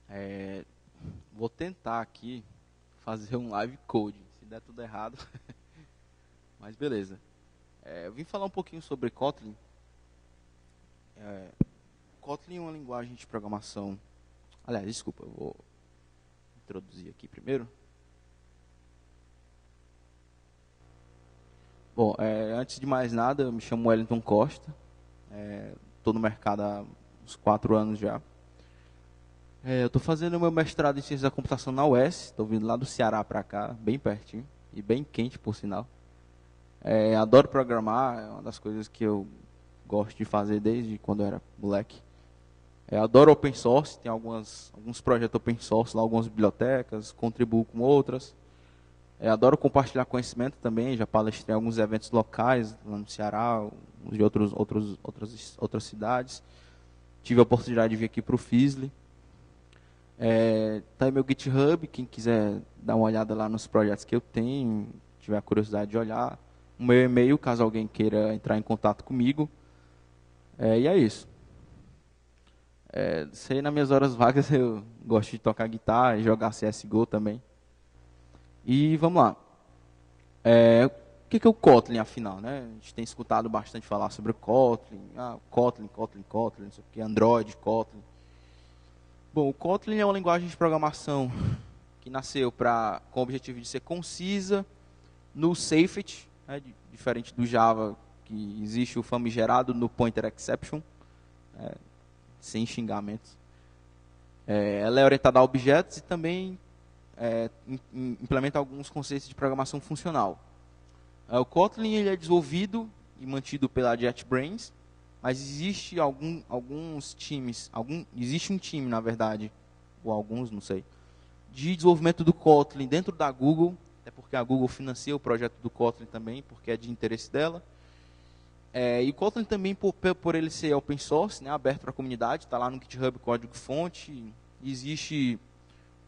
É, vou tentar aqui fazer um live code. Se der tudo errado, mas beleza. Eu vim falar um pouquinho sobre Kotlin. Kotlin é uma linguagem de programação. Aliás, desculpa, eu vou introduzir aqui primeiro. Bom, antes de mais nada, eu me chamo Wellington Costa. Estou no mercado há uns 4 anos já. Eu estou fazendo meu mestrado em Ciência da Computação na UES. Estou vindo lá do Ceará para cá, bem pertinho. E bem quente, por sinal. Adoro programar, é uma das coisas que eu gosto de fazer desde quando eu era moleque. Adoro open source, tem alguns projetos open source lá, algumas bibliotecas, contribuo com outras. Adoro compartilhar conhecimento também, já palestrei em alguns eventos locais, lá no Ceará, de outras cidades. Tive a oportunidade de vir aqui para o Fizzly. Tá aí meu GitHub, quem quiser dar uma olhada lá nos projetos que eu tenho, tiver a curiosidade de olhar. O meu e-mail, caso alguém queira entrar em contato comigo. E é isso. Sei, nas minhas horas vagas eu gosto de tocar guitarra e jogar CSGO também. E vamos lá. O que é o Kotlin, afinal? Né? A gente tem escutado bastante falar sobre o Kotlin. Kotlin, não sei o que, Android, Kotlin. Bom, o Kotlin é uma linguagem de programação que nasceu com o objetivo de ser concisa, no safety, né, diferente do Java, que existe o famigerado no pointer exception, sem xingamentos. Ela é orientada a objetos e também implementa alguns conceitos de programação funcional. O Kotlin ele é desenvolvido e mantido pela JetBrains, mas existe alguns times, existe um time, na verdade, ou alguns, não sei, de desenvolvimento do Kotlin dentro da Google, até porque a Google financia o projeto do Kotlin também, porque é de interesse dela. E o Kotlin também, por ele ser open source, né, aberto para a comunidade, está lá no GitHub código-fonte, existe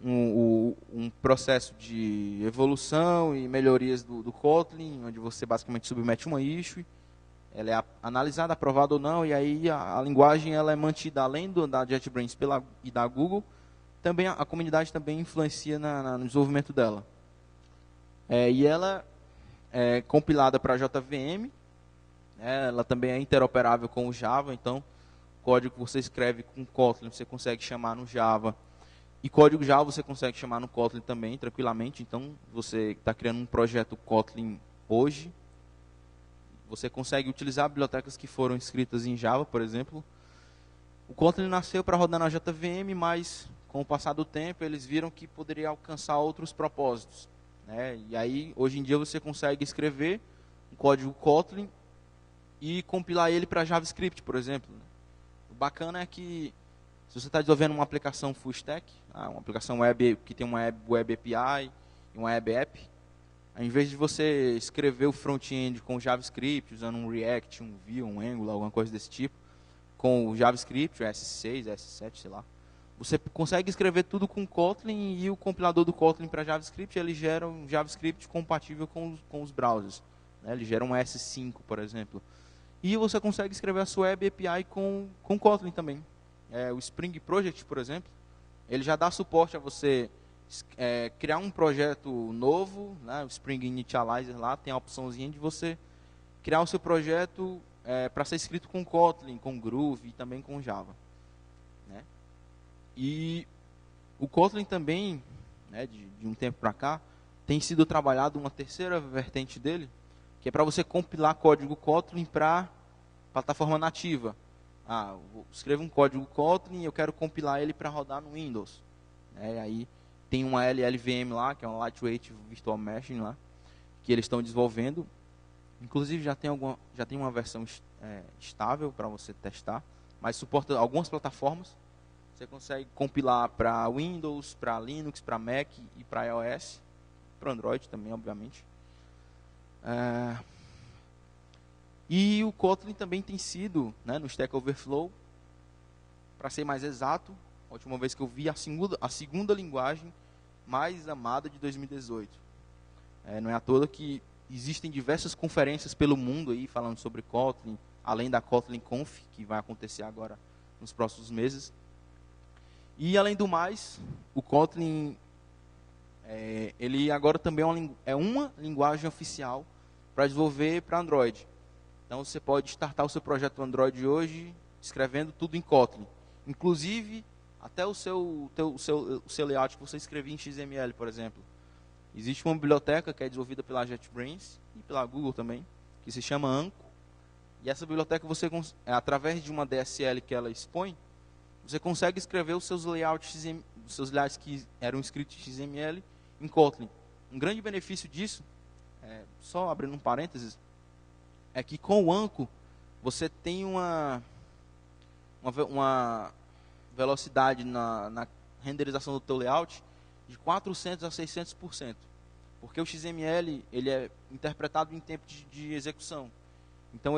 um processo de evolução e melhorias do Kotlin, onde você basicamente submete uma issue, ela é analisada, aprovada ou não, e aí a linguagem ela é mantida além da JetBrains e da Google. Também a comunidade também influencia no desenvolvimento dela. E ela é compilada para JVM, ela também é interoperável com o Java, então o código que você escreve com Kotlin você consegue chamar no Java, e código Java você consegue chamar no Kotlin também, tranquilamente. Então, você está criando um projeto Kotlin hoje, você consegue utilizar bibliotecas que foram escritas em Java, por exemplo. O Kotlin nasceu para rodar na JVM, mas com o passar do tempo eles viram que poderia alcançar outros propósitos. E aí, hoje em dia, você consegue escrever um código Kotlin e compilar ele para JavaScript, por exemplo. O bacana é que, se você está desenvolvendo uma aplicação full stack, uma aplicação web que tem uma web API e uma web app, ao invés de você escrever o front-end com JavaScript, usando um React, um Vue, um Angular, alguma coisa desse tipo, com o JavaScript, o S6, S7, sei lá, você consegue escrever tudo com Kotlin, e o compilador do Kotlin para JavaScript, ele gera um JavaScript compatível com os browsers. Ele gera um S5, por exemplo. E você consegue escrever a sua web API com Kotlin também. O Spring Project, por exemplo, ele já dá suporte a você criar um projeto novo, né, o Spring Initializer lá, tem a opçãozinha de você criar o seu projeto para ser escrito com Kotlin, com Groove e também com Java. Né? E o Kotlin também, né, de um tempo para cá, tem sido trabalhado uma terceira vertente dele, que é para você compilar código Kotlin para plataforma nativa. Eu escrevo um código Kotlin e eu quero compilar ele para rodar no Windows. Aí tem uma LLVM lá, que é uma Lightweight Virtual Machine lá, que eles estão desenvolvendo. Inclusive já tem uma versão estável para você testar, mas suporta algumas plataformas. Você consegue compilar para Windows, para Linux, para Mac e para iOS, para Android também, obviamente. E o Kotlin também tem sido, né, no Stack Overflow, para ser mais exato, a última vez que eu vi, a segunda linguagem mais amada de 2018. Não é à toa que existem diversas conferências pelo mundo aí falando sobre Kotlin, além da Kotlin Conf, que vai acontecer agora nos próximos meses. E, além do mais, o Kotlin, ele agora também é uma linguagem oficial para desenvolver para Android. Então, você pode startar o seu projeto Android hoje escrevendo tudo em Kotlin. Inclusive, até o seu layout que você escrevia em XML, por exemplo. Existe uma biblioteca que é desenvolvida pela JetBrains e pela Google também, que se chama Anko. E essa biblioteca, através de uma DSL que ela expõe, você consegue escrever os seus layouts que eram escritos em XML em Kotlin. Um grande benefício disso, só abrindo um parênteses, é que com o Anko você tem uma velocidade na renderização do teu layout de 400 a 600%. Porque o XML ele é interpretado em tempo de execução. Então o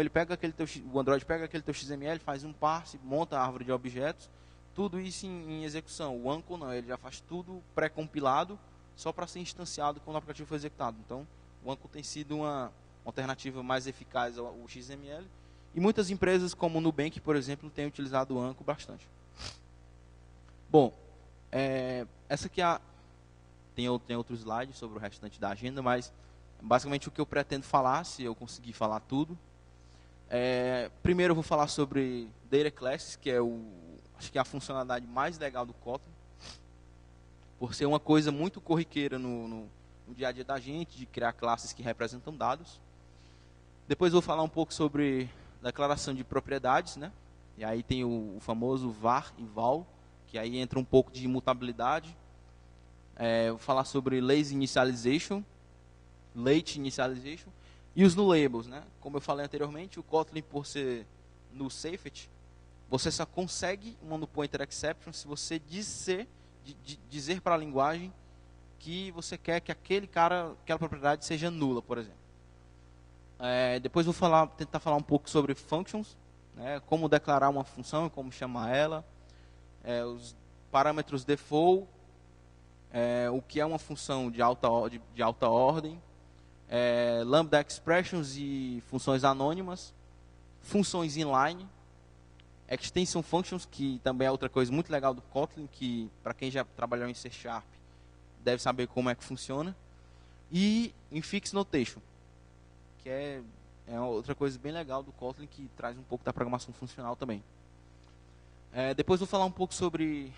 Android pega aquele teu XML, faz um parse, monta a árvore de objetos, tudo isso em execução. O Anko não, ele já faz tudo pré-compilado, só para ser instanciado quando o aplicativo for executado. Então, o Anko tem sido uma alternativa mais eficaz ao XML. E muitas empresas, como o Nubank, por exemplo, têm utilizado o Anko bastante. Bom, essa aqui tem outro slide sobre o restante da agenda, mas basicamente o que eu pretendo falar, se eu conseguir falar tudo. Primeiro eu vou falar sobre Data Classes, que acho que é a funcionalidade mais legal do Kotlin, por ser uma coisa muito corriqueira no dia a dia da gente, de criar classes que representam dados. Depois eu vou falar um pouco sobre declaração de propriedades, né? E aí tem o famoso var e val, que aí entra um pouco de imutabilidade. Vou falar sobre late initialization e os null labels, né? Como eu falei anteriormente, o Kotlin, por ser null safety, você só consegue uma null pointer exception se você dizer para a linguagem que você quer que aquela propriedade seja nula, por exemplo. Depois vou tentar falar um pouco sobre functions, né? Como declarar uma função, como chamar ela, os parâmetros default, o que é uma função de alta ordem, lambda expressions e funções anônimas, funções inline, extension functions, que também é outra coisa muito legal do Kotlin, que para quem já trabalhou em C# deve saber como é que funciona, e infix notation, que é outra coisa bem legal do Kotlin, que traz um pouco da programação funcional também. Depois vou falar um pouco sobre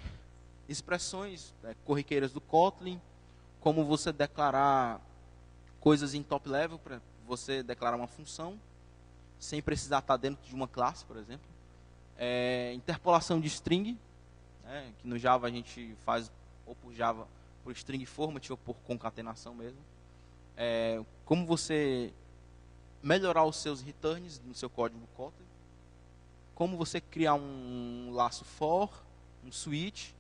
expressões corriqueiras do Kotlin, como você declarar coisas em top level, para você declarar uma função, sem precisar estar dentro de uma classe, por exemplo. Interpolação de string, né, que no Java a gente faz ou por string format ou por concatenação mesmo. Como você melhorar os seus returns no seu código Kotlin. Como você criar um laço for, um switch,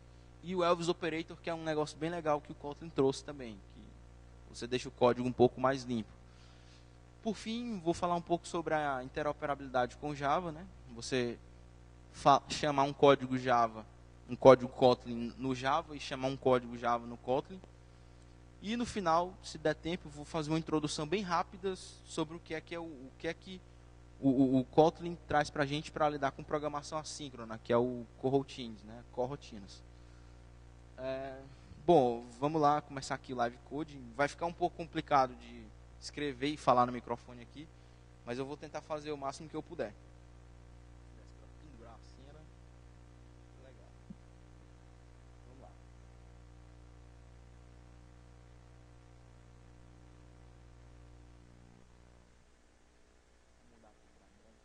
e o Elvis Operator, que é um negócio bem legal que o Kotlin trouxe também, que você deixa o código um pouco mais limpo. Por fim, vou falar um pouco sobre a interoperabilidade com Java, né? Você chamar um código Kotlin no Java e chamar um código Java no Kotlin. E no final, se der tempo, vou fazer uma introdução bem rápida sobre o que é que o Kotlin traz para a gente para lidar com programação assíncrona, que é o coroutines, né? Coroutinas. Bom, vamos lá começar aqui o live coding. Vai ficar um pouco complicado de escrever e falar no microfone aqui, mas eu vou tentar fazer o máximo que eu puder. Pendurar a cena. Legal. Vamos lá. Vou mudar aqui para branco.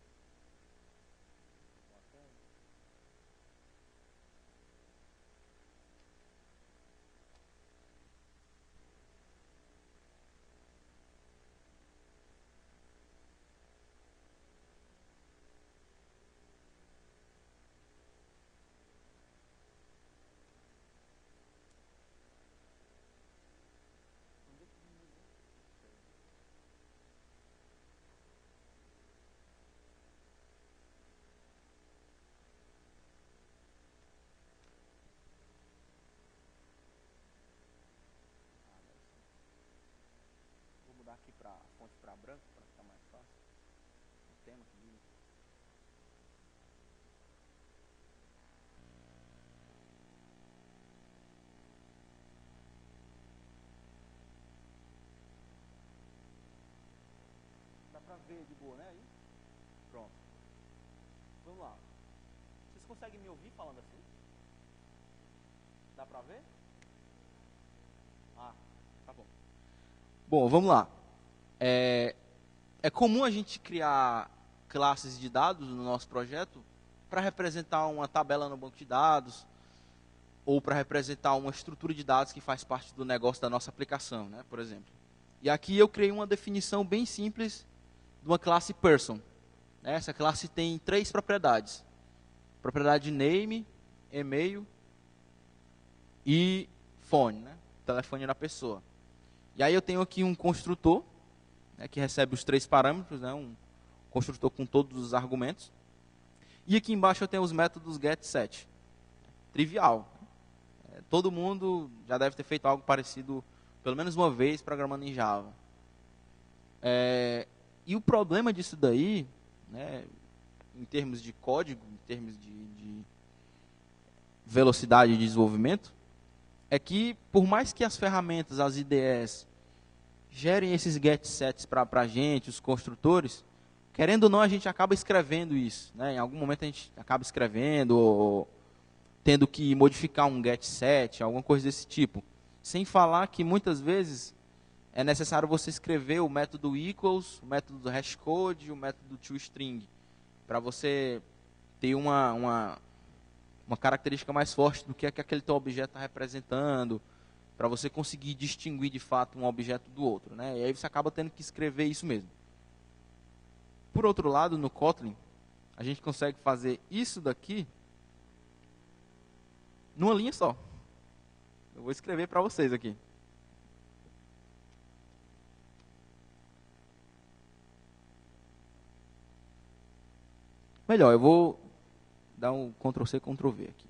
Vou mudar aqui para fonte para branco, para ficar mais fácil. O tema aqui. ver de boa, né? Aí? Pronto. Vamos lá. Vocês conseguem me ouvir falando assim? Dá pra ver? Ah, tá bom. Bom, vamos lá. É comum a gente criar classes de dados no nosso projeto para representar uma tabela no banco de dados ou para representar uma estrutura de dados que faz parte do negócio da nossa aplicação, né, por exemplo. E aqui eu criei uma definição bem simples de uma classe person. Essa classe tem 3 propriedades. Propriedade name, e-mail e phone, né, telefone da pessoa. E aí eu tenho aqui um construtor, né, que recebe os 3 parâmetros, né, um construtor com todos os argumentos. E aqui embaixo eu tenho os métodos get, set. Trivial. Todo mundo já deve ter feito algo parecido, pelo menos uma vez, programando em Java. E o problema disso daí, né, em termos de código, em termos de velocidade de desenvolvimento, é que, por mais que as ferramentas, as IDEs, gerem esses get sets para a gente, os construtores, querendo ou não, a gente acaba escrevendo isso. Né? Em algum momento a gente acaba escrevendo ou tendo que modificar um get set, alguma coisa desse tipo. Sem falar que muitas vezes é necessário você escrever o método equals, o método do hashcode e o método toString, para você ter uma característica mais forte do que aquele teu objeto está representando, para você conseguir distinguir de fato um objeto do outro. Né? E aí você acaba tendo que escrever isso mesmo. Por outro lado, no Kotlin, a gente consegue fazer isso daqui numa linha só. Eu vou escrever para vocês aqui. Melhor, eu vou dar um Ctrl+C, Ctrl+V aqui.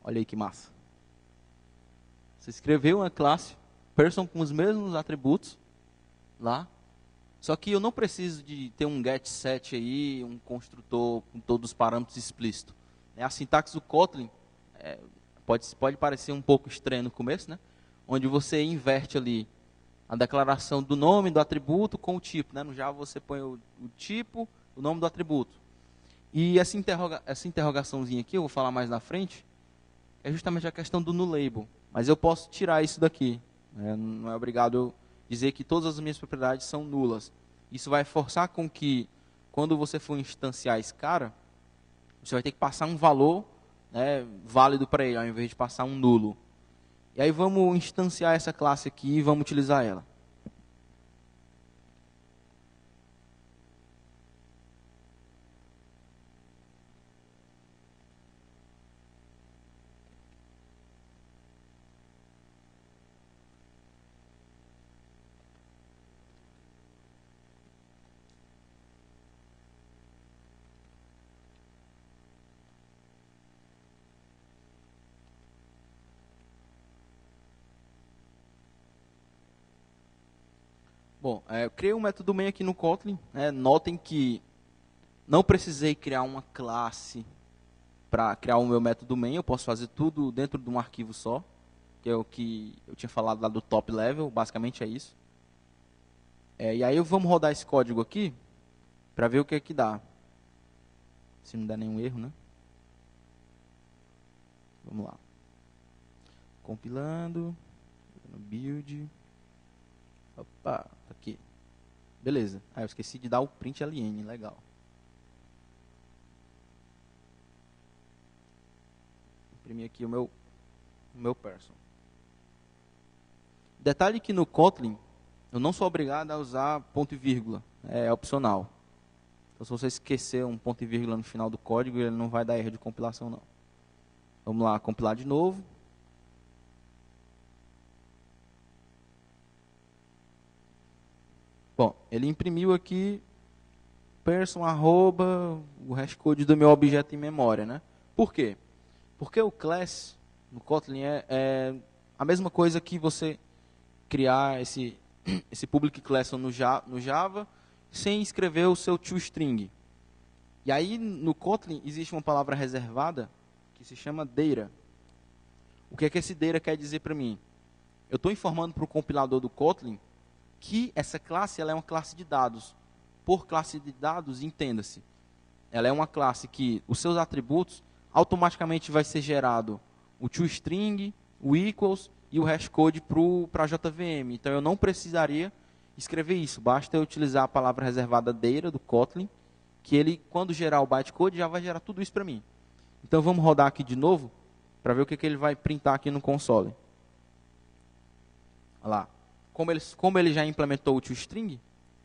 Olha aí que massa. Você escreveu uma classe person com os mesmos atributos lá. Só que eu não preciso de ter um get set aí, um construtor com todos os parâmetros explícitos. A sintaxe do Kotlin pode parecer um pouco estranha no começo, né? Onde você inverte ali a declaração do nome do atributo com o tipo. Né? No Java você põe o tipo, o nome do atributo. E essa interrogaçãozinha aqui, eu vou falar mais na frente, é justamente a questão do nullable. Mas eu posso tirar isso daqui. Né? Não é obrigado eu dizer que todas as minhas propriedades são nulas. Isso vai forçar com que, quando você for instanciar esse cara, você vai ter que passar um valor, né, válido para ele, ao invés de passar um nulo. E aí vamos instanciar essa classe aqui e vamos utilizar ela. Bom, eu criei um método main aqui no Kotlin. Notem que não precisei criar uma classe para criar o meu método main. Eu posso fazer tudo dentro de um arquivo só, que é o que eu tinha falado lá do top level. Basicamente é isso. E aí vamos rodar esse código aqui para ver o que é que dá. Se não der nenhum erro, né? Vamos lá. Compilando. Build. Opa, tá aqui. Beleza. Eu esqueci de dar o print ln, legal. Imprimir aqui o meu person. Detalhe que no Kotlin, eu não sou obrigado a usar ponto e vírgula. É opcional. Então, se você esquecer um ponto e vírgula no final do código, ele não vai dar erro de compilação, não. Vamos lá, compilar de novo. Bom, ele imprimiu aqui person, arroba, o hashcode do meu objeto em memória, né? Por quê? Porque o class no Kotlin é a mesma coisa que você criar esse public class no Java sem escrever o seu toString. E aí no Kotlin existe uma palavra reservada que se chama data. O que é que esse data quer dizer para mim? Eu estou informando para o compilador do Kotlin que essa classe ela é uma classe de dados. Por classe de dados, entenda-se. Ela é uma classe que os seus atributos automaticamente vai ser gerado o toString, o equals e o hashcode para a JVM. Então eu não precisaria escrever isso. Basta eu utilizar a palavra reservada data do Kotlin, que ele, quando gerar o bytecode, já vai gerar tudo isso para mim. Então vamos rodar aqui de novo para ver o que ele vai printar aqui no console. Olha lá. Como ele já implementou o toString,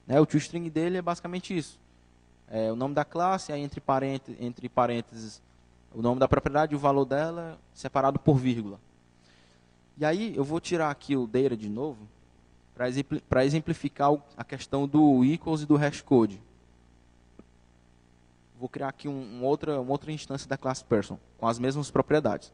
né, o toString dele é basicamente isso. É o nome da classe, aí entre parênteses o nome da propriedade e o valor dela separado por vírgula. E aí eu vou tirar aqui o data de novo para exemplificar a questão do equals e do hashcode. Vou criar aqui uma outra instância da classe person com as mesmas propriedades.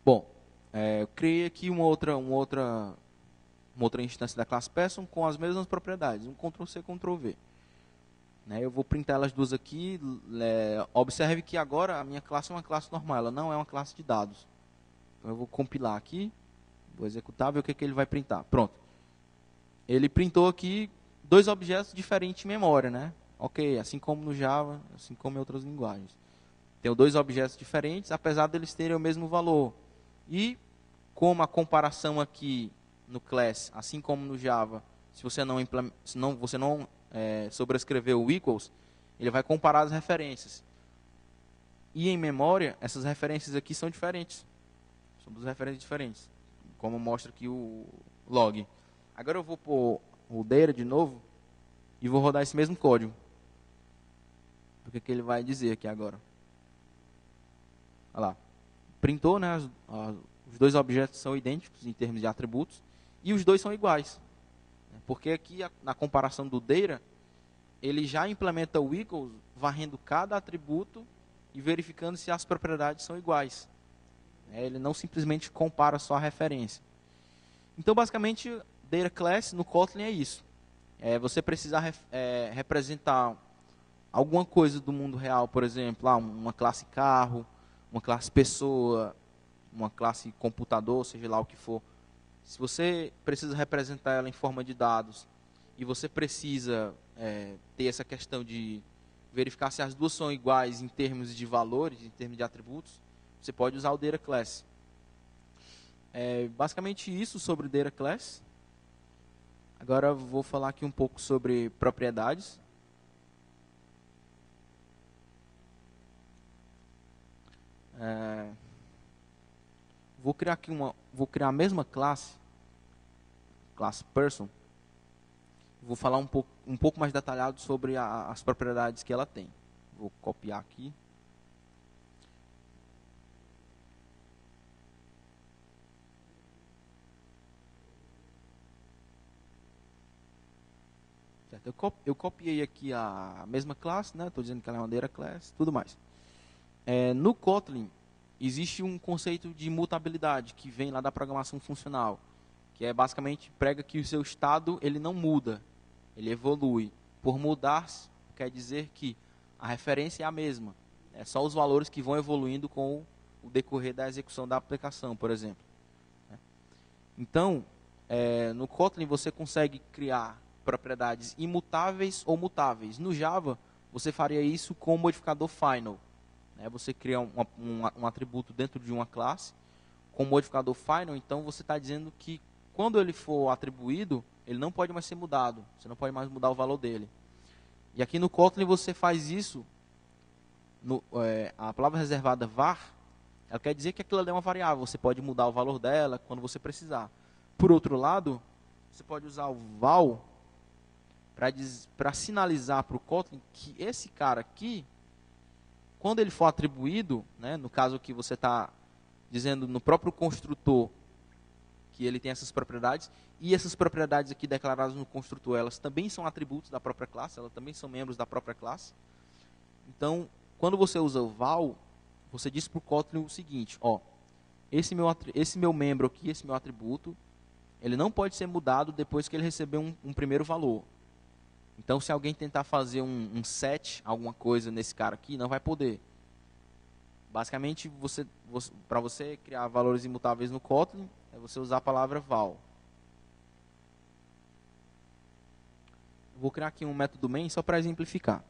Bom, eu criei aqui uma outra instância da classe person com as mesmas propriedades, um Ctrl+C, Ctrl+V. Né, eu vou printar elas duas aqui. Observe que agora a minha classe é uma classe normal, ela não é uma classe de dados. Então eu vou compilar aqui, vou executar, ver o que ele vai printar. Pronto. Ele printou aqui dois objetos diferentes em memória, né? Ok, assim como no Java, assim como em outras linguagens. Tenho dois objetos diferentes, apesar deles terem o mesmo valor. E como a comparação aqui no class, assim como no Java, se você não sobrescrever o equals, ele vai comparar as referências. E em memória, essas referências aqui são diferentes. São duas referências diferentes, como mostra aqui o log. Agora eu vou pôr o data de novo e vou rodar esse mesmo código. O que ele vai dizer aqui agora? Olha lá. Printou, né? Os dois objetos são idênticos em termos de atributos e os dois são iguais. Porque aqui, na comparação do data, ele já implementa o equals, varrendo cada atributo e verificando se as propriedades são iguais. Ele não simplesmente compara só a referência. Então, basicamente, data class no Kotlin é isso. Você precisa representar alguma coisa do mundo real, por exemplo, uma classe carro, uma classe pessoa, uma classe computador, seja lá o que for. Se você precisa representar ela em forma de dados e você precisa ter essa questão de verificar se as duas são iguais em termos de valores, em termos de atributos, você pode usar o data class. Basicamente isso sobre o data class. Agora eu vou falar aqui um pouco sobre propriedades. Vou criar a mesma classe person. Vou falar um pouco mais detalhado sobre as propriedades que ela tem. Vou copiar aqui. Certo? Eu copiei aqui a mesma classe, né? Estou dizendo que ela é uma data class, tudo mais. No Kotlin, existe um conceito de mutabilidade que vem lá da programação funcional, que é basicamente prega que o seu estado ele não muda, ele evolui. Por mudar, quer dizer que a referência é a mesma. É só os valores que vão evoluindo com o decorrer da execução da aplicação, por exemplo. Então, no Kotlin você consegue criar propriedades imutáveis ou mutáveis. No Java, você faria isso com o modificador final. Você cria um atributo dentro de uma classe com o modificador final, então você está dizendo que quando ele for atribuído, ele não pode mais ser mudado. Você não pode mais mudar o valor dele. E aqui no Kotlin você faz isso, a palavra reservada var, ela quer dizer que aquilo ali é uma variável, você pode mudar o valor dela quando você precisar. Por outro lado, você pode usar o val para sinalizar para o Kotlin que esse cara aqui, quando ele for atribuído, né, no caso que você está dizendo no próprio construtor que ele tem essas propriedades, e essas propriedades aqui declaradas no construtor, elas também são atributos da própria classe, elas também são membros da própria classe. Então, quando você usa o val, você diz para o Kotlin o seguinte, ó, esse meu membro aqui, esse meu atributo, ele não pode ser mudado depois que ele receber um primeiro valor. Então, se alguém tentar fazer um set, alguma coisa nesse cara aqui, não vai poder. Basicamente, para você criar valores imutáveis no Kotlin, é você usar a palavra val. Vou criar aqui um método main só para exemplificar.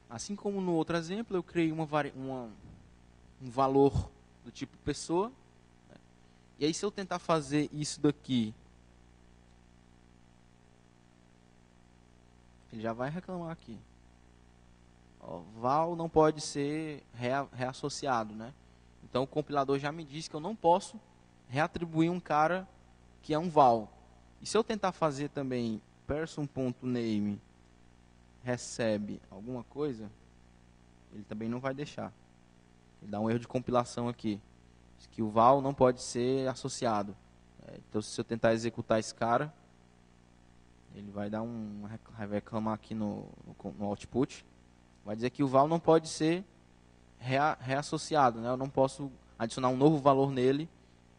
Assim como no outro exemplo, eu criei um valor do tipo pessoa. Né? E aí, se eu tentar fazer isso daqui, ele já vai reclamar aqui. Ó, val não pode ser reassociado, né? Então, o compilador já me disse que eu não posso reatribuir um cara que é um val. E se eu tentar fazer também person.name recebe alguma coisa, ele também não vai deixar. Ele dá um erro de compilação aqui. Diz que o val não pode ser associado. Então, se eu tentar executar esse cara, ele vai dar vai reclamar aqui no output. Vai dizer que o val não pode ser reassociado. Né? Eu não posso adicionar um novo valor nele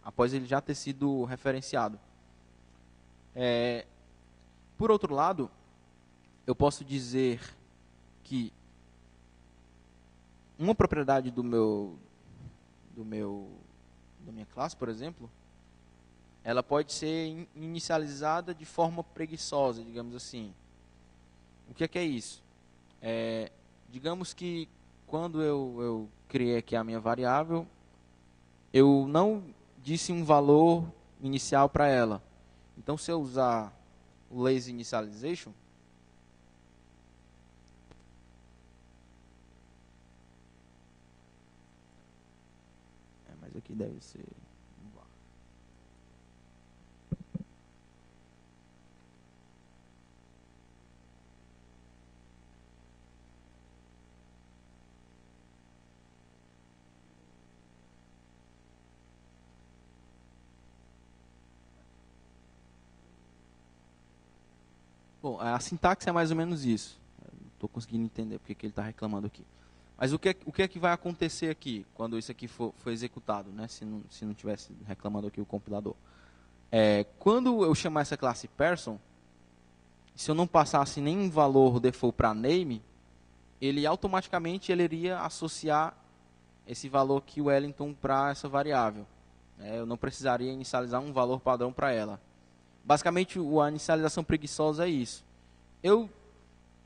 após ele já ter sido referenciado. Por outro lado, eu posso dizer que uma propriedade da minha classe, por exemplo, ela pode ser inicializada de forma preguiçosa, digamos assim. O que é isso? Digamos que quando eu criei aqui a minha variável, eu não disse um valor inicial para ela. Então, se eu usar o lazy initialization, mas aqui deve ser um var. Bom, a sintaxe é mais ou menos isso. Não estou conseguindo entender porque que ele está reclamando aqui. Mas o que é que vai acontecer aqui, quando isso aqui for executado, né? Se não tivesse reclamando aqui o compilador? Quando eu chamar essa classe person, se eu não passasse nenhum valor default para name, ele automaticamente ele iria associar esse valor aqui, o Wellington, para essa variável. Eu não precisaria inicializar um valor padrão para ela. Basicamente, a inicialização preguiçosa é isso. Eu,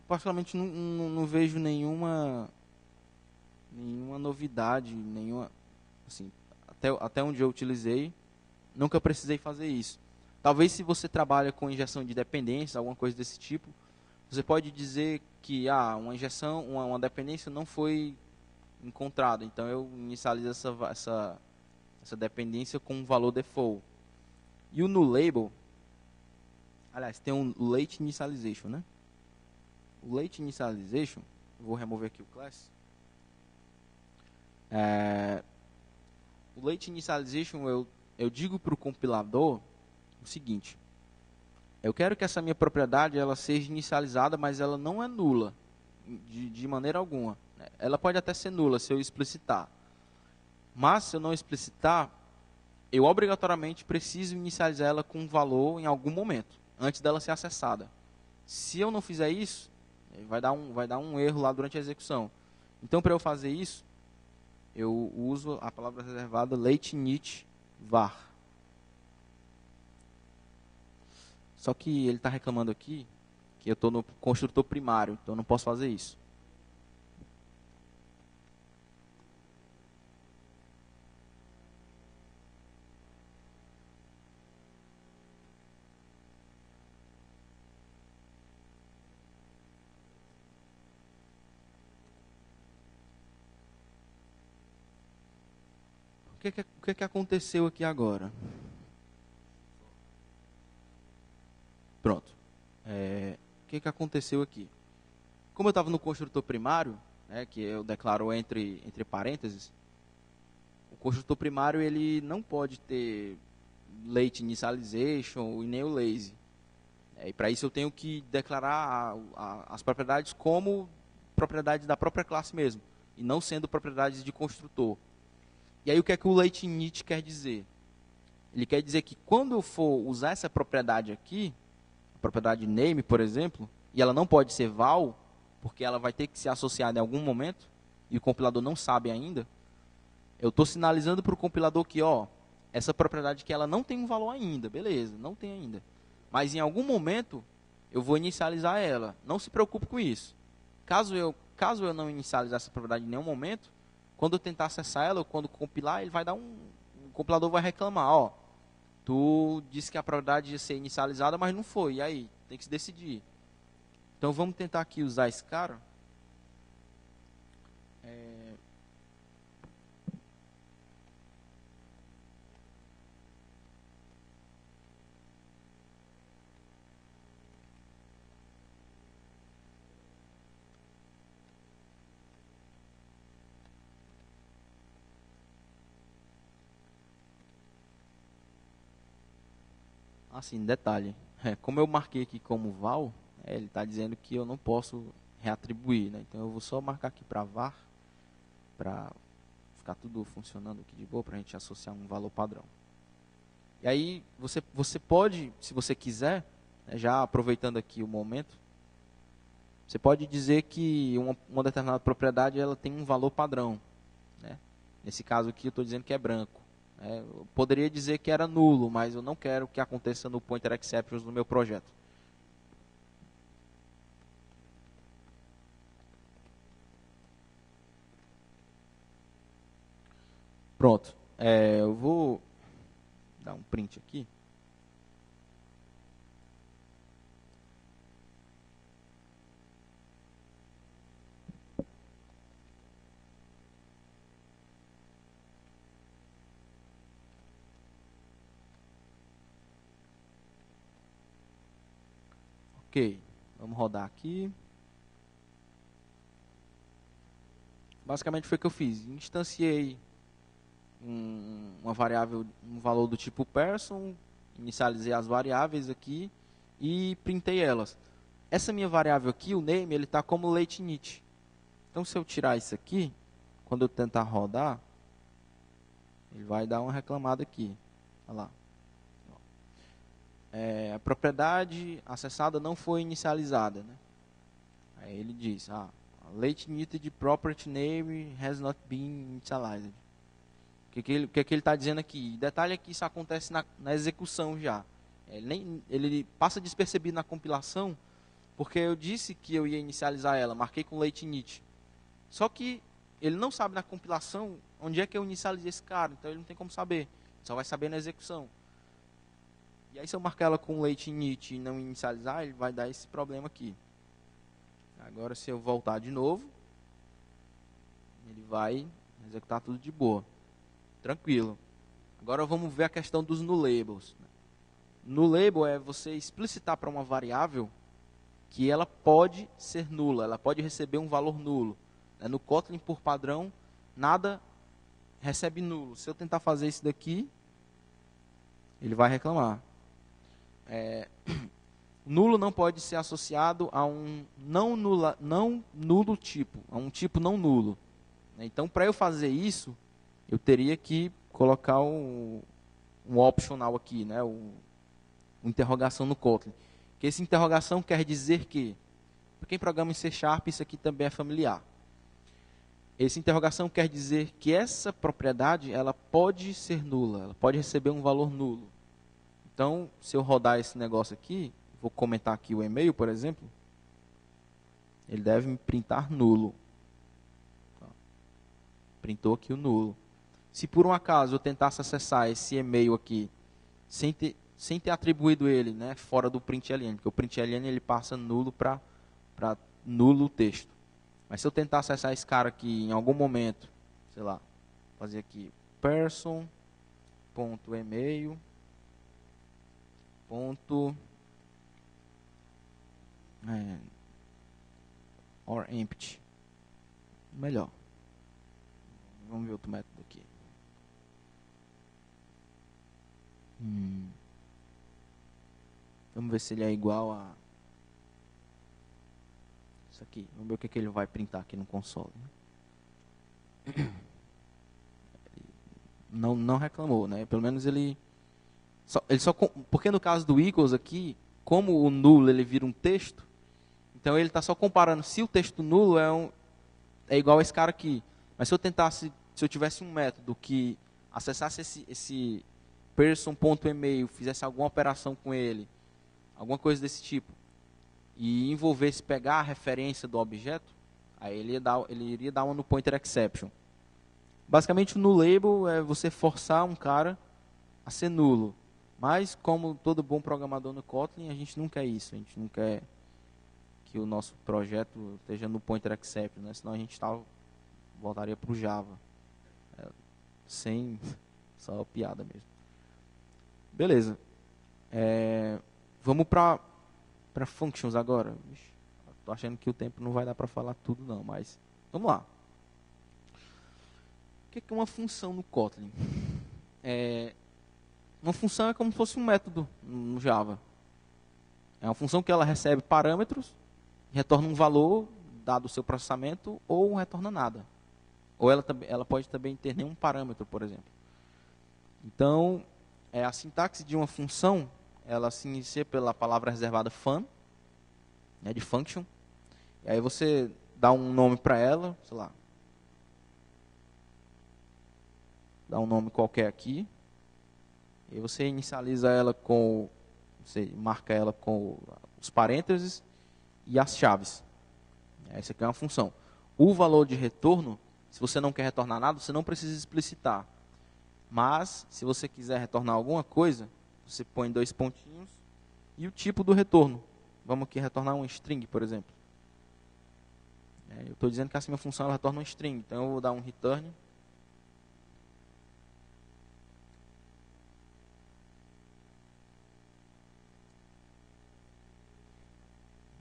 particularmente, não vejo nenhuma novidade, assim, até onde eu utilizei, nunca precisei fazer isso. Talvez se você trabalha com injeção de dependências, alguma coisa desse tipo, você pode dizer que uma injeção, uma dependência não foi encontrada. Então eu inicializo essa dependência com um valor default. E o nullable, aliás, tem um late initialization, né? O late initialization, vou remover aqui o class. O late initialization, eu digo para o compilador o seguinte: eu quero que essa minha propriedade ela seja inicializada, mas ela não é nula de maneira alguma. Ela pode até ser nula se eu explicitar. Mas se eu não explicitar, eu obrigatoriamente preciso inicializar ela com um valor em algum momento, antes dela ser acessada. Se eu não fizer isso, vai dar um erro lá durante a execução. Então, para eu fazer isso, eu uso a palavra reservada late init var. Só que ele está reclamando aqui que eu estou no construtor primário, então eu não posso fazer isso. o que aconteceu aqui agora? Pronto. O que aconteceu aqui? Como eu estava no construtor primário, né, que eu declaro entre parênteses, o construtor primário ele não pode ter late initialization e nem o lazy. E para isso eu tenho que declarar as propriedades como propriedades da própria classe mesmo, e não sendo propriedades de construtor. E aí o que é que o late init quer dizer? Ele quer dizer que quando eu for usar essa propriedade aqui, a propriedade name, por exemplo, e ela não pode ser val, porque ela vai ter que ser associada em algum momento, e o compilador não sabe ainda, eu estou sinalizando para o compilador que, ó, essa propriedade que ela não tem um valor ainda, beleza, não tem ainda. Mas em algum momento eu vou inicializar ela. Não se preocupe com isso. Caso eu não inicializar essa propriedade em nenhum momento, quando eu tentar acessar ela, ou quando compilar, ele vai dar o compilador vai reclamar, ó, tu disse que a propriedade ia ser inicializada, mas não foi. E aí? Tem que se decidir. Então vamos tentar aqui usar esse cara. Assim, detalhe. Como eu marquei aqui como val, ele está dizendo que eu não posso reatribuir, né? Então eu vou só marcar aqui para var, para ficar tudo funcionando aqui de boa, para a gente associar um valor padrão. E aí você pode, se você quiser, né, já aproveitando aqui o momento, você pode dizer que uma determinada propriedade ela tem um valor padrão, né? Nesse caso aqui eu estou dizendo que é branco. Eu poderia dizer que era nulo, mas eu não quero que aconteça no pointer exceptions no meu projeto. Pronto. Eu vou dar um print aqui. Ok, vamos rodar aqui. Basicamente foi o que eu fiz. Instanciei uma variável, um valor do tipo person, inicializei as variáveis aqui e printei elas. Essa minha variável aqui, o name, ele está como late init. Então se eu tirar isso aqui, quando eu tentar rodar, ele vai dar uma reclamada aqui. Olha lá. A propriedade acessada não foi inicializada, né? Aí ele diz, late init property name has not been initialized. O que ele está dizendo aqui? Detalhe é que isso acontece na execução já. Ele passa despercebido na compilação, porque eu disse que eu ia inicializar ela, marquei com late init. Só que ele não sabe na compilação onde é que eu inicializei esse cara, então ele não tem como saber. Só vai saber na execução. E aí se eu marcar ela com late init e não inicializar, ele vai dar esse problema aqui. Agora se eu voltar de novo, ele vai executar tudo de boa. Tranquilo. Agora vamos ver a questão dos nulllables. Nullable é você explicitar para uma variável que ela pode ser nula, ela pode receber um valor nulo. No Kotlin, por padrão, nada recebe nulo. Se eu tentar fazer isso daqui, ele vai reclamar. Nulo não pode ser associado a um não nulo tipo, a um tipo não nulo. Então, para eu fazer isso, eu teria que colocar um optional aqui, né? Uma interrogação no Kotlin. Que essa interrogação quer dizer que, para quem programa em C#, isso aqui também é familiar. Essa interrogação quer dizer que essa propriedade ela pode ser nula, ela pode receber um valor nulo. Então, se eu rodar esse negócio aqui, vou comentar aqui o e-mail, por exemplo, ele deve me printar nulo. Printou aqui o nulo. Se por um acaso eu tentasse acessar esse e-mail aqui, sem ter atribuído ele, né, fora do println, porque o println ele passa nulo para nulo o texto. Mas se eu tentar acessar esse cara aqui em algum momento, sei lá, fazer aqui person ponto email ponto or empty. Melhor. Vamos ver outro método aqui. Vamos ver se ele é igual a isso aqui. Vamos ver o que ele vai printar aqui no console. Não reclamou, né? Pelo menos ele só porque no caso do equals aqui, como o nulo ele vira um texto, então ele está só comparando se o texto nulo é igual a esse cara aqui. Mas se eu tivesse um método que acessasse esse person.email, fizesse alguma operação com ele, alguma coisa desse tipo, e envolvesse pegar a referência do objeto, aí ele iria dar uma no pointer exception. Basicamente, o null label é você forçar um cara a ser nulo. Mas, como todo bom programador no Kotlin, a gente não quer isso. A gente não quer que o nosso projeto esteja no pointer exception, né? Senão a gente voltaria para o Java. Só piada mesmo. Beleza. Vamos para functions agora. Estou achando que o tempo não vai dar para falar tudo não, mas vamos lá. O que é uma função no Kotlin? Uma função é como se fosse um método no Java. É uma função que ela recebe parâmetros, retorna um valor dado o seu processamento, ou retorna nada. Ou ela pode também ter nenhum parâmetro, por exemplo. Então, a sintaxe de uma função, ela se inicia pela palavra reservada fun, né, de function. E aí você dá um nome para ela, sei lá. Dá um nome qualquer aqui. E você inicializa ela você marca ela com os parênteses e as chaves. Essa aqui é uma função. O valor de retorno, se você não quer retornar nada, você não precisa explicitar. Mas, se você quiser retornar alguma coisa, você põe 2 pontinhos e o tipo do retorno. Vamos aqui retornar um string, por exemplo. Eu estou dizendo que essa minha função ela retorna um string. Então, eu vou dar um return.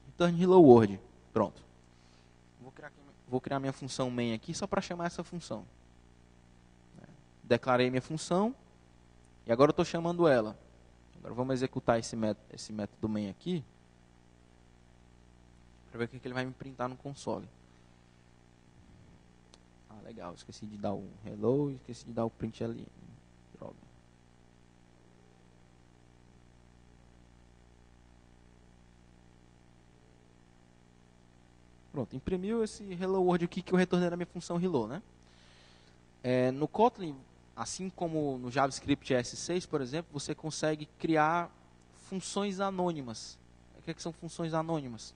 Return hello world. Pronto. Vou criar minha função main aqui só para chamar essa função. Declarei minha função e agora eu estou chamando ela. Agora vamos executar esse método main aqui para ver o que ele vai me printar no console. Legal, esqueci de dar o hello e esqueci de dar o print ali. Droga. Pronto, imprimiu esse hello world aqui que eu retornei na minha função hello, né? No Kotlin, assim como no JavaScript ES6, por exemplo, você consegue criar funções anônimas. O que são funções anônimas?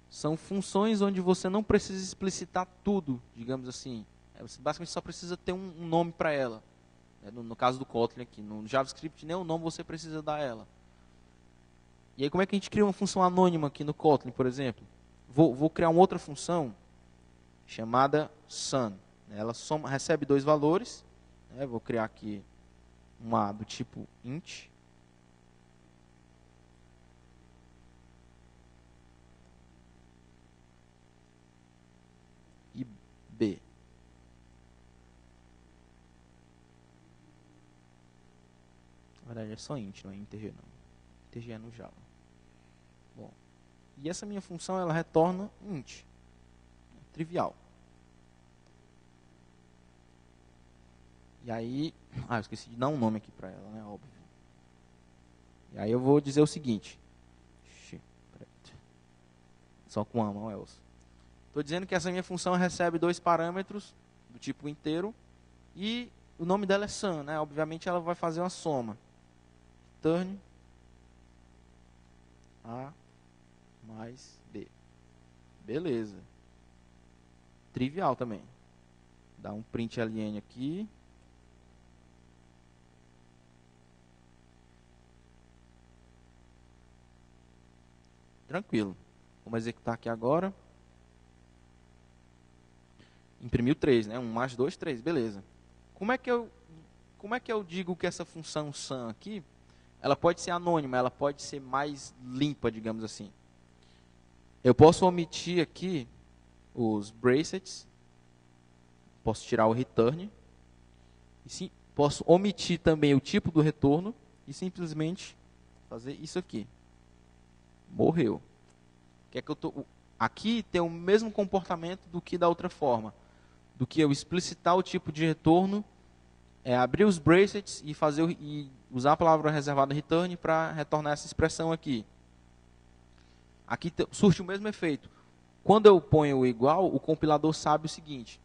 São funções onde você não precisa explicitar tudo, digamos assim. Você basicamente só precisa ter um nome para ela. No caso do Kotlin aqui, no JavaScript nem o nome você precisa dar a ela. E aí como é que a gente cria uma função anônima aqui no Kotlin, por exemplo? Vou criar uma outra função chamada sun. Ela recebe 2 valores. Vou criar aqui uma do tipo int. E b. Na verdade é só int, não é integer não. Integer é no Java. Bom. E essa minha função, ela retorna int. Trivial. E aí... eu esqueci de dar um nome aqui para ela, né? Óbvio. E aí eu vou dizer o seguinte. Só com a mão, else. Estou dizendo que essa minha função recebe 2 parâmetros do tipo inteiro. E o nome dela é sum, né? Obviamente ela vai fazer uma soma. Return A mais B. Beleza. Trivial também. Dá um print ln aqui. Tranquilo. Vamos executar aqui agora. Imprimiu 3, né? 1 mais 2, 3. Beleza. como é que eu digo que essa função sum aqui, ela pode ser anônima, ela pode ser mais limpa, digamos assim. Eu posso omitir aqui os brackets, posso tirar o return, e sim, posso omitir também o tipo do retorno e simplesmente fazer isso aqui. Morreu. Que é que eu tô, aqui tem o mesmo comportamento do que da outra forma. Do que eu explicitar o tipo de retorno, abrir os brackets e e usar a palavra reservada return para retornar essa expressão aqui. Aqui surte o mesmo efeito. Quando eu ponho o igual, o compilador sabe o seguinte,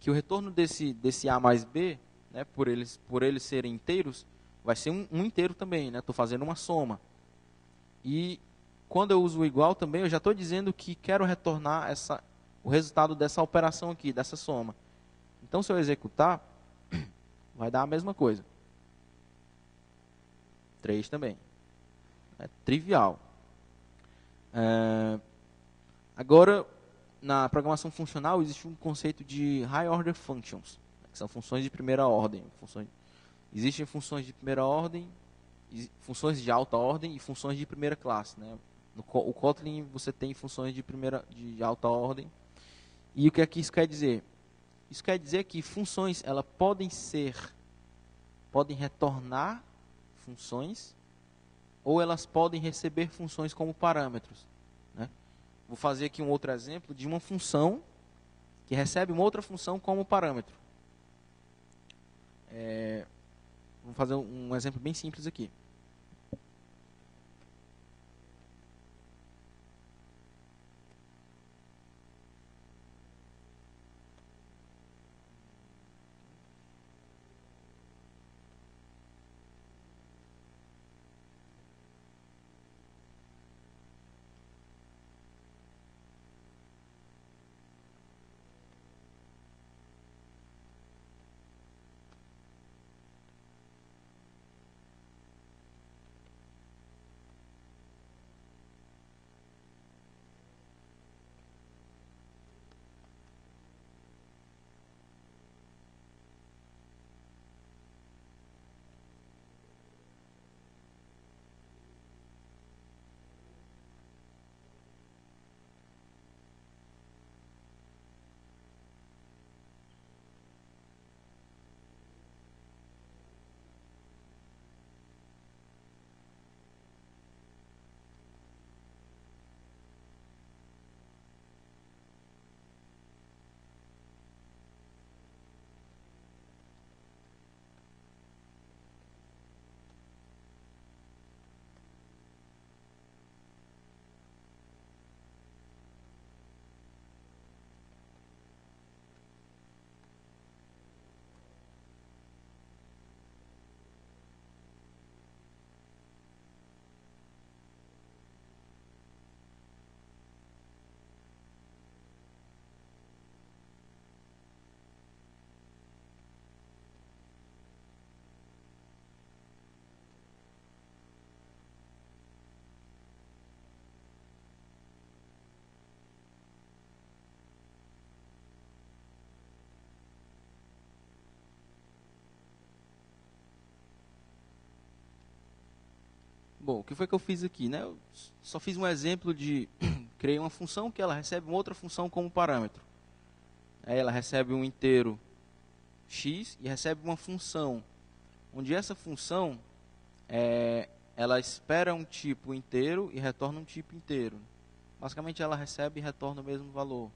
que o retorno desse A mais B, né, por eles serem inteiros, vai ser um inteiro também, né? Estou fazendo uma soma. E quando eu uso o igual também, eu já estou dizendo que quero retornar o resultado dessa operação aqui, dessa soma. Então, se eu executar, vai dar a mesma coisa. 3 também. É trivial. Agora, na programação funcional, existe um conceito de High Order Functions, que são funções de primeira ordem. Existem funções de primeira ordem, funções de alta ordem e funções de primeira classe. Né? O Kotlin você tem funções de alta ordem. E o que é que isso quer dizer? Isso quer dizer que funções elas podem retornar funções, ou elas podem receber funções como parâmetros. Né? Vou fazer aqui um outro exemplo de uma função que recebe uma outra função como parâmetro. Vamos fazer um exemplo bem simples aqui. Bom, o que foi que eu fiz aqui? Né? Eu só fiz um exemplo de... criei uma função que ela recebe uma outra função como parâmetro. Aí ela recebe um inteiro x e recebe uma função, onde essa função, ela espera um tipo inteiro e retorna um tipo inteiro. Basicamente ela recebe e retorna o mesmo valor.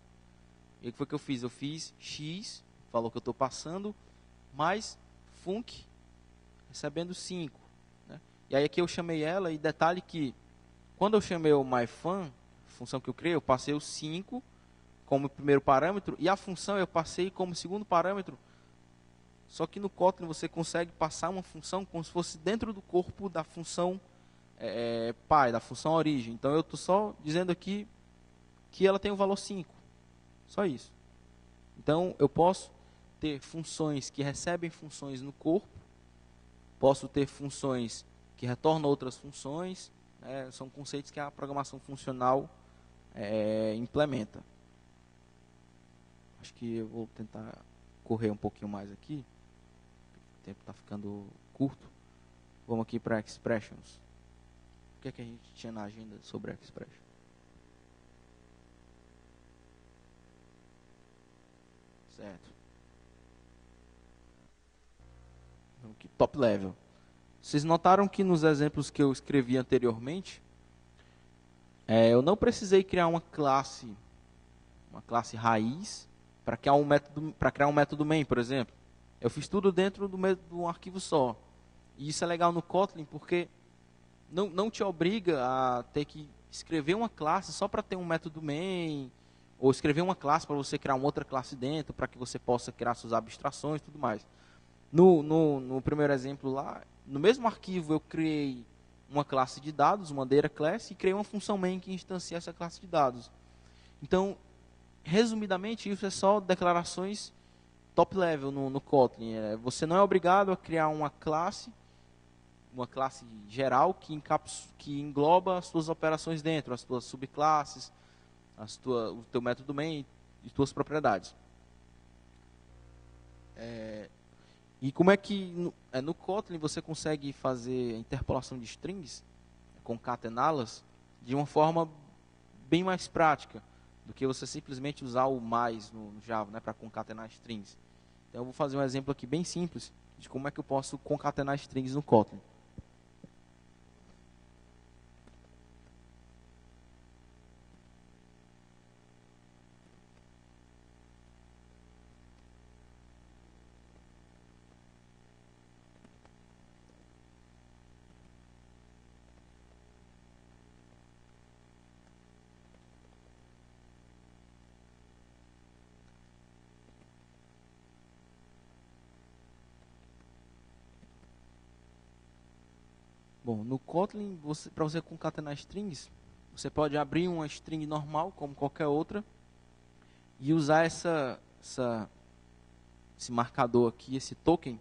E o que foi que eu fiz? Eu fiz x, valor que eu estou passando, mais func, recebendo 5. E aí aqui eu chamei ela, e detalhe que quando eu chamei o myFun, função que eu criei, eu passei o 5 como primeiro parâmetro, e a função eu passei como segundo parâmetro. Só que no Kotlin você consegue passar uma função como se fosse dentro do corpo da função pai, da função origem. Então eu estou só dizendo aqui que ela tem o valor 5. Só isso. Então eu posso ter funções que recebem funções no corpo, posso ter funções que retornam outras funções, são conceitos que a programação funcional implementa. Acho que eu vou tentar correr um pouquinho mais aqui. tempo está ficando curto. Vamos aqui para Expressions. O que é que a gente tinha na agenda sobre Expression? Certo. Então, aqui, top level. Vocês notaram que nos exemplos que eu escrevi anteriormente, eu não precisei criar uma classe raiz para criar um método main, por exemplo. Eu fiz tudo dentro de um arquivo só. E isso é legal no Kotlin porque não te obriga a ter que escrever uma classe só para ter um método main, ou escrever uma classe para você criar uma outra classe dentro, para que você possa criar suas abstrações e tudo mais. No primeiro exemplo lá, no mesmo arquivo eu criei uma classe de dados, uma data class, e criei uma função main que instancia essa classe de dados. Então, resumidamente, isso é só declarações top level no Kotlin. Você não é obrigado a criar uma classe geral que engloba as suas operações dentro, as suas subclasses, o teu método main e suas propriedades. E como é que no Kotlin você consegue fazer a interpolação de strings, concatená-las, de uma forma bem mais prática do que você simplesmente usar o mais no Java, né, para concatenar strings. Então eu vou fazer um exemplo aqui bem simples de como é que eu posso concatenar strings no Kotlin. Bom, no Kotlin, para você concatenar strings, você pode abrir uma string normal, como qualquer outra, e usar esse marcador aqui, esse token,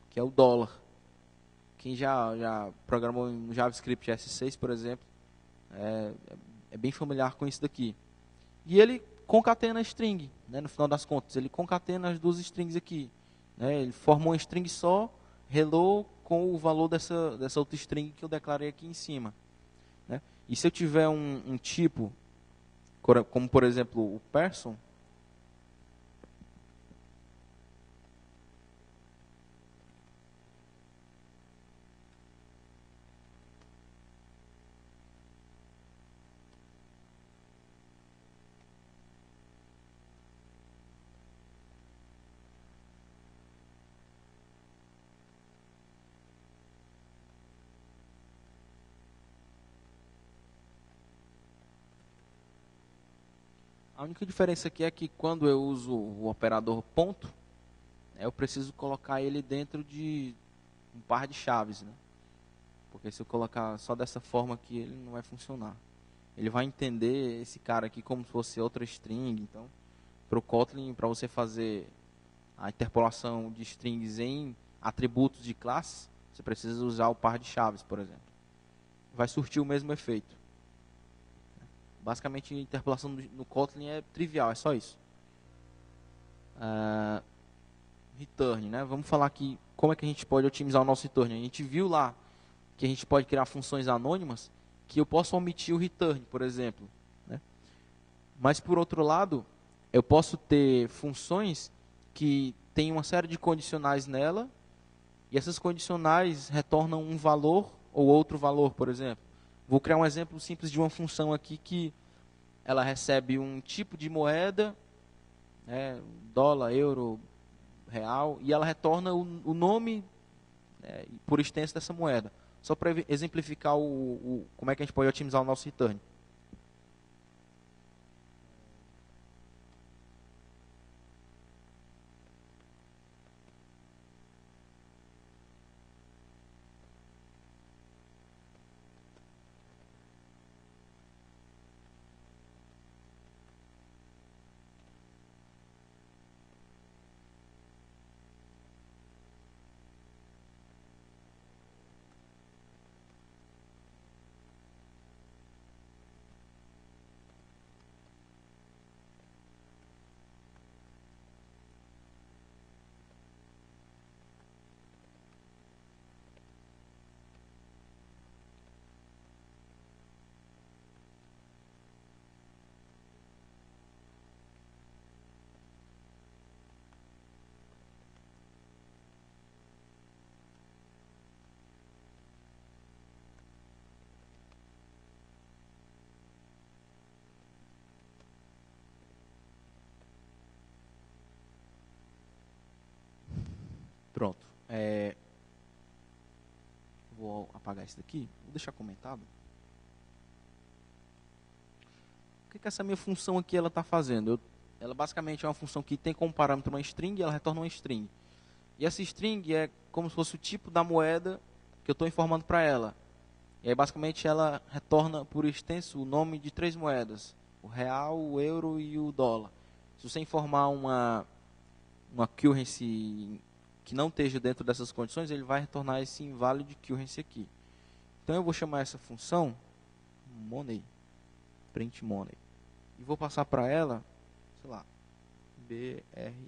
que é o $. Quem já programou no JavaScript S6, por exemplo, é bem familiar com isso daqui. E ele concatena a string, né, no final das contas. Ele concatena as duas strings aqui. Né, ele forma uma string só, hello, com o valor dessa outra string que eu declarei aqui em cima. Né? E se eu tiver um tipo, como por exemplo o person, a única diferença aqui é que quando eu uso o operador ponto, eu preciso colocar ele dentro de um par de chaves, né? Porque se eu colocar só dessa forma aqui, ele não vai funcionar. Ele vai entender esse cara aqui como se fosse outra string. Então, para o Kotlin, para você fazer a interpolação de strings em atributos de classes, você precisa usar o par de chaves, por exemplo. Vai surtir o mesmo efeito. Basicamente, a interpolação no Kotlin é trivial, é só isso. Return, né? Vamos falar aqui como é que a gente pode otimizar o nosso return. A gente viu lá que a gente pode criar funções anônimas que eu posso omitir o return, por exemplo. Né? Mas, por outro lado, eu posso ter funções que têm uma série de condicionais nela e essas condicionais retornam um valor ou outro valor, por exemplo. Vou criar um exemplo simples de uma função aqui que ela recebe um tipo de moeda, né, dólar, euro, real, e ela retorna o nome por extenso dessa moeda. Só para exemplificar como é que a gente pode otimizar o nosso return. Pronto. Vou apagar isso daqui. Vou deixar comentado. O que essa minha função aqui ela está fazendo? Ela basicamente é uma função que tem como parâmetro uma string e ela retorna uma string. E essa string é como se fosse o tipo da moeda que eu estou informando para ela. E aí basicamente ela retorna por extenso o nome de 3 moedas. O real, o euro e o dólar. Se você informar uma currency que não esteja dentro dessas condições, ele vai retornar esse invalid currency aqui. Então eu vou chamar essa função money, print money. E vou passar para ela, sei lá, BRL,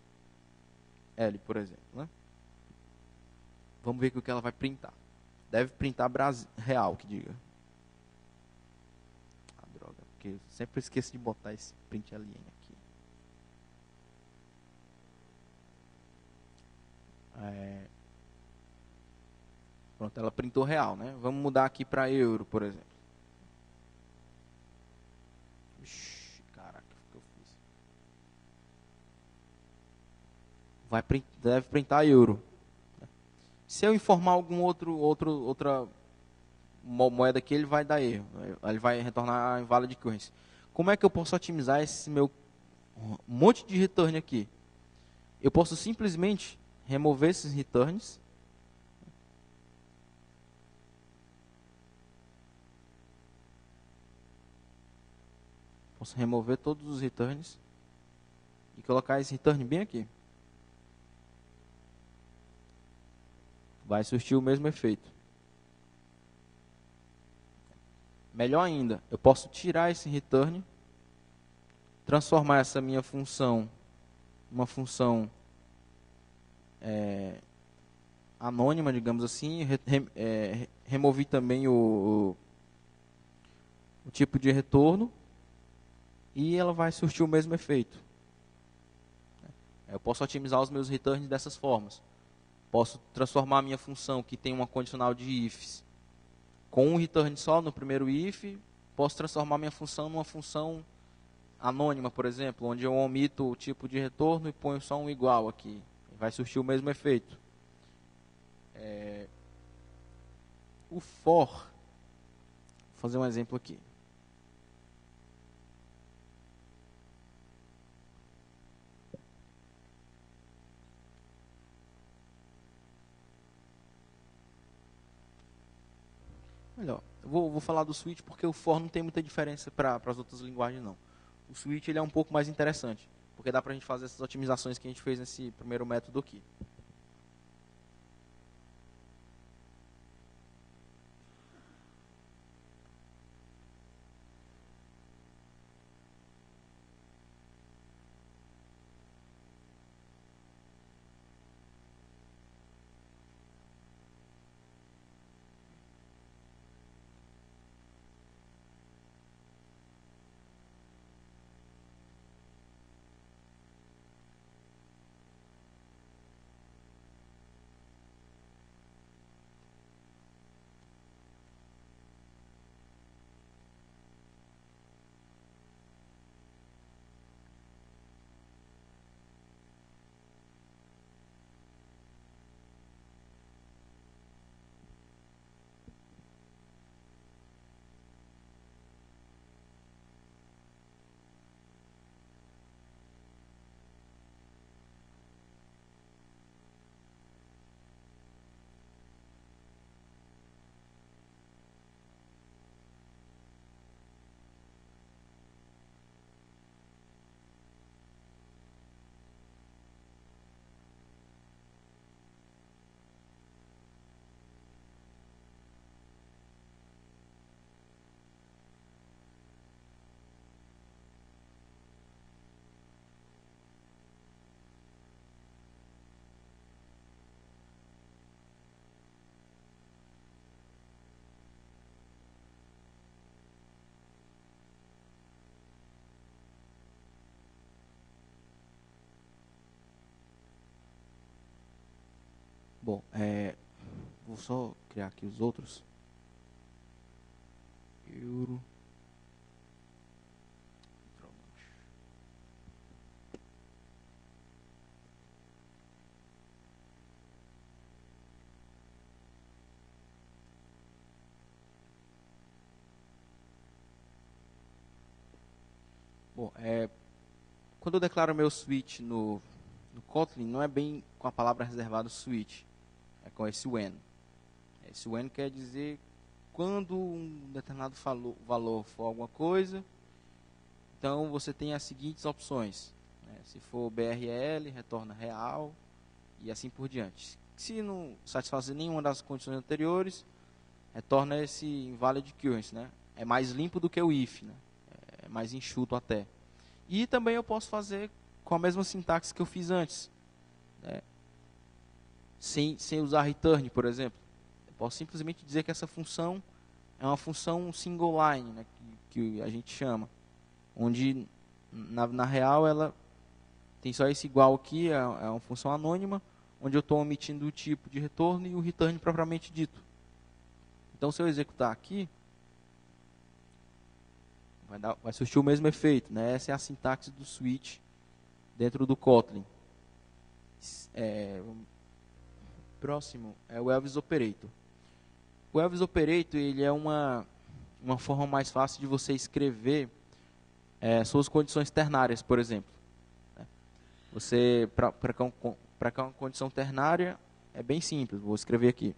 por exemplo. Né? Vamos ver o que ela vai printar. Deve printar real, que diga. Ah, droga, porque eu sempre esqueço de botar esse print alien aqui. Pronto, ela printou real, né? Vamos mudar aqui para euro, por exemplo. Ixi, caraca, o que eu fiz? Deve printar euro. Se eu informar algum outra moeda aqui, ele vai dar erro. Ele vai retornar invalid currency. Como é que eu posso otimizar esse meu monte de return aqui? Eu posso simplesmente remover esses returns. Posso remover todos os returns e colocar esse return bem aqui. Vai surtir o mesmo efeito. Melhor ainda, eu posso tirar esse return, transformar essa minha função uma função anônima, digamos assim, removi também o tipo de retorno e ela vai surtir o mesmo efeito. Eu posso otimizar os meus returns dessas formas. Posso transformar a minha função que tem uma condicional de ifs com um return só no primeiro if. Posso transformar minha função numa função anônima, por exemplo, onde eu omito o tipo de retorno e ponho só um igual aqui. Vai surtir o mesmo efeito. O for, vou fazer um exemplo aqui. Melhor, eu vou falar do switch porque o for não tem muita diferença para as outras linguagens não. O switch ele é um pouco mais interessante, porque dá para a gente fazer essas otimizações que a gente fez nesse primeiro método aqui. Bom, vou só criar aqui os outros. Euro. Bom, quando eu declaro meu switch no Kotlin, não é bem com a palavra reservada switch, é com esse when. Esse when quer dizer quando um determinado valor for alguma coisa, então você tem as seguintes opções. Né? Se for BRL, retorna real e assim por diante. Se não satisfazer nenhuma das condições anteriores, retorna esse invalid currency, né? É mais limpo do que o if, né? É mais enxuto até. E também eu posso fazer com a mesma sintaxe que eu fiz antes, né? Sem usar return, por exemplo. Eu posso simplesmente dizer que essa função é uma função single line, né? que a gente chama, onde na real ela tem só esse igual aqui, é uma função anônima, onde eu estou omitindo o tipo de retorno e o return propriamente dito. Então, se eu executar aqui, vai surtir o mesmo efeito, né? Essa é a sintaxe do switch dentro do Kotlin. Próximo é o Elvis Operator. O Elvis Operator ele é uma forma mais fácil de você escrever suas condições ternárias, por exemplo. Você, para uma condição ternária, é bem simples. Vou escrever aqui.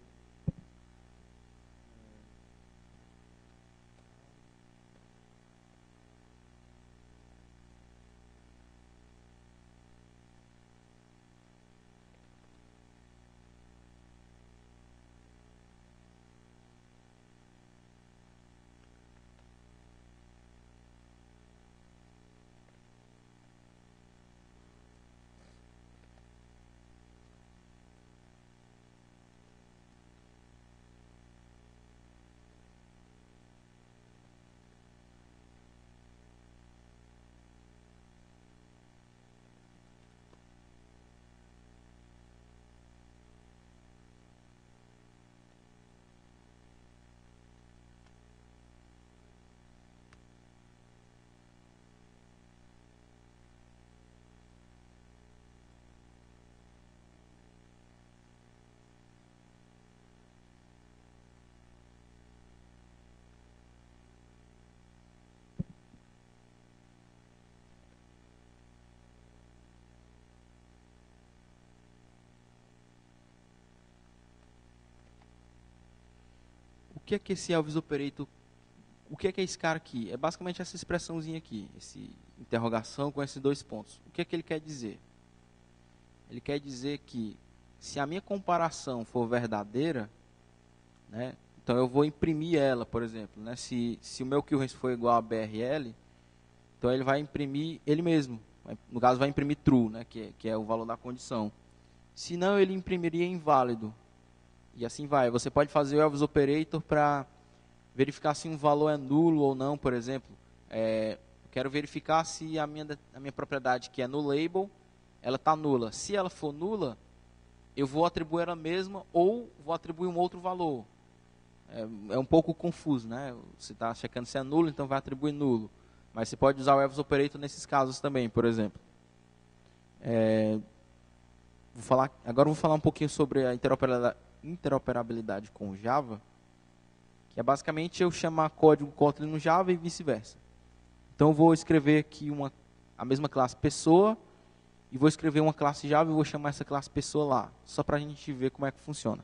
O que é que esse Elvis Operator, o que é esse cara aqui? É basicamente essa expressãozinha aqui, esse interrogação com esses dois pontos. O que é que ele quer dizer? Ele quer dizer que se a minha comparação for verdadeira, né, então eu vou imprimir ela, por exemplo. Né, se o meu currency for igual a BRL, então ele vai imprimir ele mesmo. No caso, vai imprimir true, né, que é o valor da condição. Se não, ele imprimiria inválido. E assim vai. Você pode fazer o Elvis Operator para verificar se um valor é nulo ou não, por exemplo. Quero verificar se a minha propriedade, que é no label, ela está nula. Se ela for nula, eu vou atribuir ela mesma ou vou atribuir um outro valor. É um pouco confuso, né? Você está checando se é nulo, então vai atribuir nulo. Mas você pode usar o Elvis Operator nesses casos também, por exemplo. Agora eu vou falar um pouquinho sobre a interoperabilidade com Java, que é basicamente eu chamar código Kotlin no Java e vice-versa. Então eu vou escrever aqui a mesma classe pessoa e vou escrever uma classe Java e vou chamar essa classe pessoa lá, só para a gente ver como é que funciona.